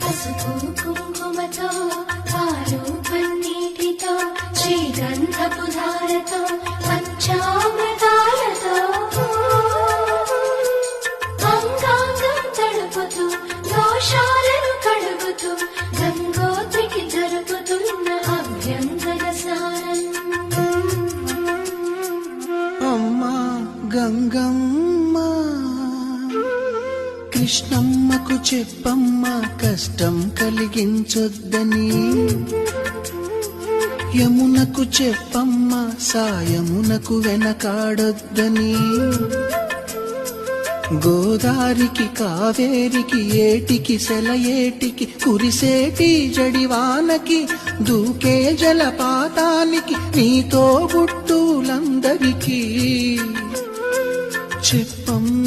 పసుపు కుంకుమతో పాలు పన్నీటితో శ్రీగంధపు ధారతో పంచామృతాలతో అంగాంగం తడుపుతూ దోషాలను కడుగుతూ గంగోత్రికి జరుపుతున్న అభ్యంగన స్నానం. అమ్మా గంగమ్మ కృష్ణమ్మకు చెప్పమ్మా కష్టం కలిగించొద్దని, యమునకు చెప్పమ్మా సాయమునకు వెనకాడొద్దని, గోదారికి కావేరికి ఏటికి సెలయేటికి కురిసేటి జడివానకి దూకే జలపాతానికి నీతో బుట్టులందరికీ చెప్పమ్మ